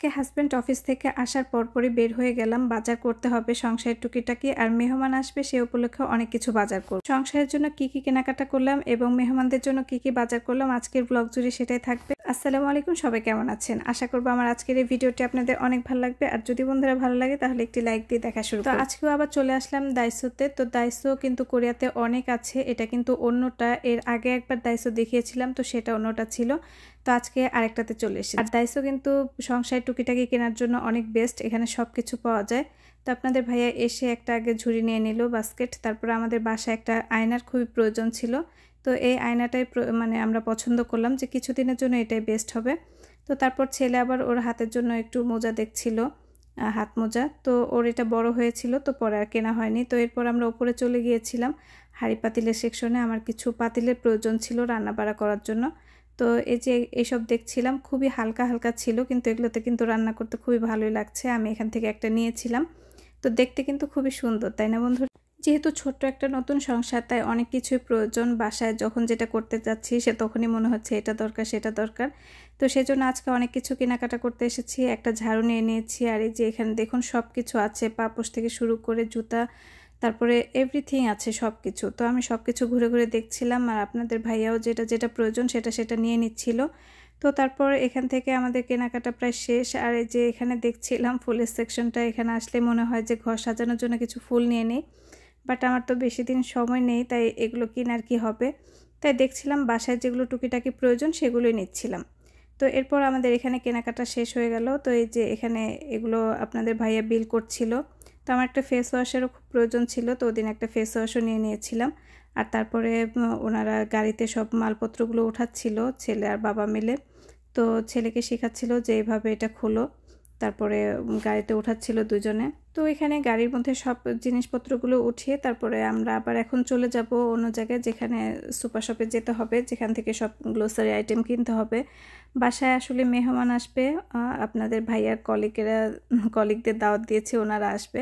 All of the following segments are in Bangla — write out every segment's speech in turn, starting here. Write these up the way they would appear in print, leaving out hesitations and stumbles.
আজকে হাজব্যান্ড অফিস থেকে আসার পরপরই বের হয়ে গেলাম। বাজার করতে হবে সংসারের টুকিটাকি, আর মেহমান আসবে সে উপলক্ষে অনেক কিছু বাজার করব। সংসারের জন্য কি কি কেনাকাটা করলাম এবং মেহমানদের জন্য কি কি বাজার করলাম আজকের ব্লগ জুড়ে সেটাই থাকবে। আসসালামু আলাইকুম, সবাই কেমন আছেন? আশা করবো আমার আজকের এই ভিডিওটি আপনাদের অনেক ভালো লাগবে, আর যদি বন্ধুরা ভালো লাগে তাহলে একটি লাইক দিয়ে দেখা শুরু করুন। তো আজকেও আবার চলে আসলাম দাইসোতে। তো দাইসো কিন্তু কোরিয়াতে অনেক আছে, এটা কিন্তু অন্যটা, এর আগে একবার দাইসো দেখিয়েছিলাম তো সেটা অন্যটা ছিল, তো আজকে আরেকটাতে চলে এসেছি। আর দাইসো কিন্তু সংসারের টুকিটাকি কেনার জন্য অনেক বেস্ট, এখানে সব কিছু পাওয়া যায়। তো আপনাদের ভাইয়া এসে একটা আগে ঝুড়ি নিয়ে নিল বাস্কেট, তারপরে আমাদের বাসায় একটা আয়নার খুবই প্রয়োজন ছিল, তো এই আয়নাটাই মানে আমরা পছন্দ করলাম যে কিছুদিনের জন্য এটাই বেস্ট হবে। তো তারপর ছেলে আবার ওর হাতের জন্য একটু মোজা দেখছিল, হাত মোজা, তো ওর এটা বড় হয়েছিল তো পরে আর কেনা হয়নি। তো এরপর আমরা উপরে চলে গিয়েছিলাম হাঁড়ি পাতিলের সেকশনে, আমার কিছু পাতিলের প্রয়োজন ছিল রান্না বাড়া করার জন্য। তো এই যে এইসব দেখছিলাম খুবই হালকা হালকা ছিল, কিন্তু এগুলোতে কিন্তু রান্না করতে খুবই ভালোই লাগছে। আমি এখান থেকে একটা নিয়েছিলাম, তো দেখতে কিন্তু খুবই সুন্দর, তাই না বন্ধু? যেহেতু ছোট্ট একটা নতুন সংসার, তাই অনেক কিছুই প্রয়োজন। বাসায় যখন যেটা করতে যাচ্ছি সে তখনই মনে হচ্ছে এটা দরকার সেটা দরকার, তো সেজন্য আজকে অনেক কিছু কেনাকাটা করতে এসেছি। একটা ঝাড়ু নিয়ে নিয়েছি, আর এই যে এখানে দেখুন সব কিছু আছে, পাপোশ থেকে শুরু করে জুতা, তারপরে এভরিথিং আছে সব কিছু। তো আমি সব কিছু ঘুরে ঘুরে দেখছিলাম, আর আপনাদের ভাইয়াও যেটা যেটা প্রয়োজন সেটা নিয়ে নিচ্ছিল। তো তারপর এখান থেকে আমাদের কেনাকাটা প্রায় শেষ। আর এই যে এখানে দেখছিলাম ফুলের সেকশনটা, এখানে আসলে মনে হয় যে ঘর সাজানোর জন্য কিছু ফুল নিয়ে নিই, বাট আমার তো বেশি দিন সময় নেই, তাই এগুলো কেনার কি হবে, তাই দেখছিলাম বাসায় যেগুলো টুকিটাকি প্রয়োজন সেগুলোই নিচ্ছিলাম। তো এরপর আমাদের এখানে কেনাকাটা শেষ হয়ে গেল। তো এই যে এখানে এগুলো আপনাদের ভাইয়া বিল করছিল, তো আমার একটা ফেস ওয়াশেরও খুব প্রয়োজন ছিল, তো ওদিন একটা ফেস ওয়াশও নিয়ে নিয়েছিলাম। আর তারপরে ওনারা গাড়িতে সব মালপত্রগুলো উঠাচ্ছিল ছেলে আর বাবা মিলে, তো ছেলেকে শেখাচ্ছিল যে এইভাবে এটা খোলো, তারপরে গাড়িতে উঠাচ্ছিল দুজনে। তো এখানে গাড়ির মধ্যে সব জিনিসপত্রগুলো উঠিয়ে তারপরে আমরা আবার এখন চলে যাব অন্য জায়গায়, যেখানে সুপার শপে যেতে হবে, যেখান থেকে সব গ্লোসারি আইটেম কিনতে হবে। বাসায় আসলে মেহমান আসবে, আপনাদের ভাইয়ার কলিগদের দাওয়াত দিয়েছে, ওনারা আসবে,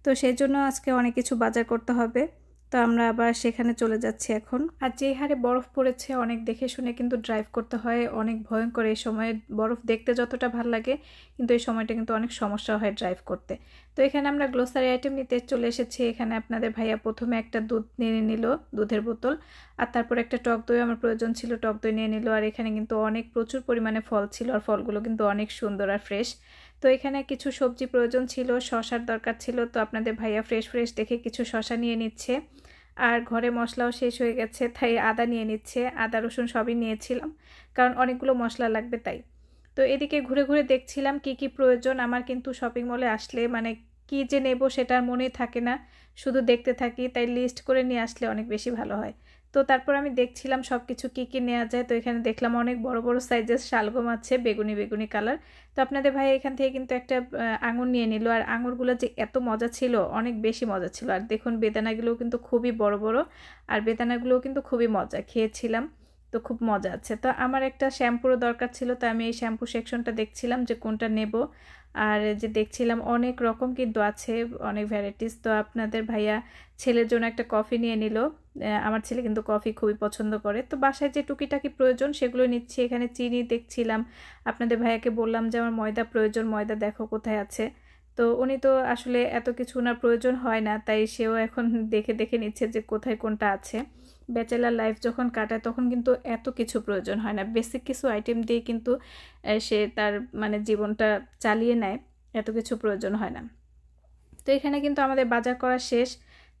তো সেই জন্য আজকে অনেক কিছু বাজার করতে হবে। তো আমরা আবার সেখানে চলে যাচ্ছি এখন। আর যে হারে বরফ পড়েছে, অনেক দেখে শুনে কিন্তু ড্রাইভ করতে হয়, অনেক ভয়ঙ্কর। এই সময়ে বরফ দেখতে যতটা ভালো লাগে, কিন্তু এই সময়টা কিন্তু অনেক সমস্যা হয় ড্রাইভ করতে। তো এখানে আমরা গ্লোসারি আইটেম নিতে চলে এসেছি। এখানে আপনাদের ভাইয়া প্রথমে একটা দুধ নিয়ে নিল, দুধের বোতল, আর তারপর একটা টক দই আমার প্রয়োজন ছিল, টক দই নিয়ে নিল। আর এখানে কিন্তু অনেক প্রচুর পরিমাণে ফল ছিল, আর ফলগুলো কিন্তু অনেক সুন্দর আর ফ্রেশ। তো এখানে কিছু সবজি প্রয়োজন ছিল, শশার দরকার ছিল, তো আপনাদের ভাইয়া ফ্রেশ দেখে কিছু শশা নিয়ে নিচ্ছে। আর ঘরে মশলাও শেষ হয়ে গেছে, তাই আদা নিয়ে নিচ্ছে, আদা রসুন সবই নিয়েছিলাম, কারণ অনেকগুলো মশলা লাগবে তাই। তো এদিকে ঘুরে ঘুরে দেখছিলাম কি কি প্রয়োজন। আমার কিন্তু শপিং মলে আসলে মানে কি যে নেব সেটার মনেই থাকে না, শুধু দেখতে থাকি, তাই লিস্ট করে নিয়ে আসলে অনেক বেশি ভালো হয়। তো তারপর আমি দেখছিলাম সব কিছু কী কী নেওয়া যায়। তো এখানে দেখলাম অনেক বড় বড় সাইজের শালগম আছে, বেগুনি বেগুনি কালার। তো আপনাদের ভাই এখান থেকে কিন্তু একটা আঙুর নিয়ে নিল, আর আঙুরগুলো যে এত মজা ছিল, অনেক বেশি মজা ছিল। আর দেখুন বেদানাগুলোও কিন্তু খুবই বড় বড়, আর বেদানাগুলোও কিন্তু খুবই মজা, খেয়েছিলাম তো খুব মজা আছে। তো আমার একটা শ্যাম্পুরও দরকার ছিল, তো আমি এই শ্যাম্পু সেকশনটা দেখছিলাম যে কোনটা নেব। আর যে দেখছিলাম অনেক রকম কিন্তু আছে, অনেক ভ্যারাইটিস। তো আপনাদের ভাইয়া ছেলের জন্য একটা কফি নিয়ে নিল, আমার ছেলে কিন্তু কফি খুবই পছন্দ করে। তো বাসায় যে টুকিটাকি প্রয়োজন সেগুলো নিচ্ছি। এখানে চিনি দেখছিলাম, আপনাদের ভাইয়াকে বললাম যে আমার ময়দা প্রয়োজন, ময়দা দেখো কোথায় আছে। তো উনি তো আসলে এত কিছু ওনার প্রয়োজন হয় না, তাই সেও এখন দেখে দেখে নিচ্ছে যে কোথায় কোনটা আছে। ব্যাচেলার লাইফ যখন কাটায় তখন কিন্তু এত কিছু প্রয়োজন হয় না, বেসিক কিছু আইটেম দিয়ে কিন্তু সে তার মানে জীবনটা চালিয়ে নেয়, এত কিছু প্রয়োজন হয় না। তো এখানে কিন্তু আমাদের বাজার করা শেষ।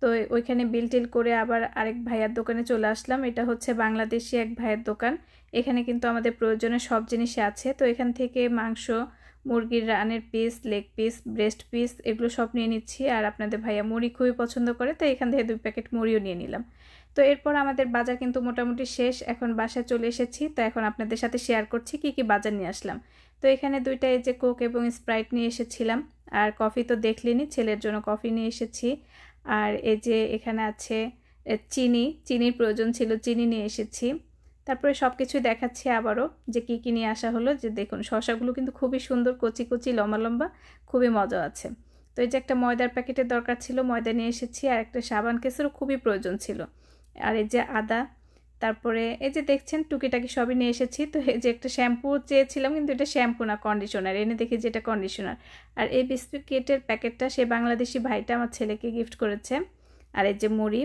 তো ওইখানে বিল টিল করে আবার আরেক ভাইয়ার দোকানে চলে আসলাম। এটা হচ্ছে বাংলাদেশি এক ভাইয়ের দোকান, এখানে কিন্তু আমাদের প্রয়োজনের সব জিনিসই আছে। তো এখান থেকে মাংস, মুরগির রানের piece, leg piece, breast piece, এগুলো সব নিয়ে নিচ্ছি। আর আপনাদের ভাইয়া মুড়ি খুবই পছন্দ করে, তো এখান থেকে 2 প্যাকেট মুড়িও নিয়ে নিলাম। তো এরপর আমাদের বাজার কিন্তু মোটামুটি শেষ, এখন বাসায় চলে এসেছি। তো এখন আপনাদের সাথে শেয়ার করছি কি কি বাজার নিয়ে আসলাম। তো এখানে 2টা এই যে কোক এবং স্প্রাইট নিয়ে এসেছিলাম, আর কফি তো দেখলেনি, ছেলের জন্য কফি নিয়ে এসেছি। আর এই যে এখানে আছে চিনির প্রয়োজন ছিল, চিনি নিয়ে এসেছি। তারপরে সব কিছুই দেখাচ্ছি আবারও যে কি কি নিয়ে আসা হলো। যে দেখুন শসাগুলো কিন্তু খুবই সুন্দর, কচি কচি লম্বা লম্বা, খুবই মজা আছে। তো এই যে একটা ময়দার প্যাকেটের দরকার ছিল, ময়দা নিয়ে এসেছি। আর একটা সাবান কেসেরও খুবই প্রয়োজন ছিল। আর এই যে আদা, তারপরে এই যে দেখছেন টুকিটাকি সবই নিয়ে এসেছি। তো এই যে একটা শ্যাম্পু চেয়েছিলাম, কিন্তু এটা শ্যাম্পু না, কন্ডিশনার। এনে দেখি যে এটা কন্ডিশনার। আর এই বিস্কিটের প্যাকেটটা সে বাংলাদেশি ভাইটা আমার ছেলেকে গিফট করেছে। আর এই যে মুড়ি,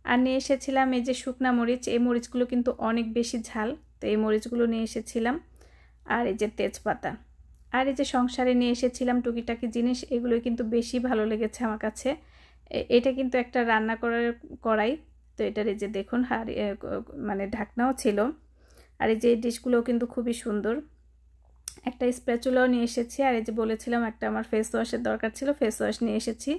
আর নিয়ে এসেছিলাম এই যে শুকনা মরিচ। এই মরিচগুলো কিন্তু অনেক বেশি ঝাল, তো এই মরিচগুলো নিয়ে এসেছিলাম। আর এই যে তেজপাতা, আর এই যে সংসারে নিয়ে এসেছিলাম টুকিটাকি জিনিস। এগুলোই কিন্তু বেশি ভালো লেগেছে আমার কাছে। এটা কিন্তু একটা রান্না করার কড়াই, তো এটার এই যে দেখুন মানে ঢাকনাও ছিল। আর এই যে ডিশগুলোও কিন্তু খুবই সুন্দর। একটা স্প্যাচুলাও নিয়ে এসেছি। আর এই যে বলেছিলাম একটা আমার ফেস ওয়াশের দরকার ছিল, ফেস ওয়াশ নিয়ে এসেছি।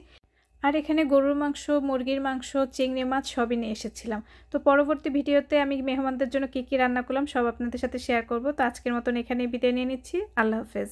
আর এখানে গরুর মাংস, মুরগির মাংস, চিংড়ি মাছ সবই নিয়ে এসেছিলাম। তো পরবর্তী ভিডিওতে আমি মেহমানদের জন্য কী কী রান্না করলাম সব আপনাদের সাথে শেয়ার করব। তো আজকের মতন এখানেই বিদায় নিয়ে নিচ্ছি। আল্লাহ হাফেজ।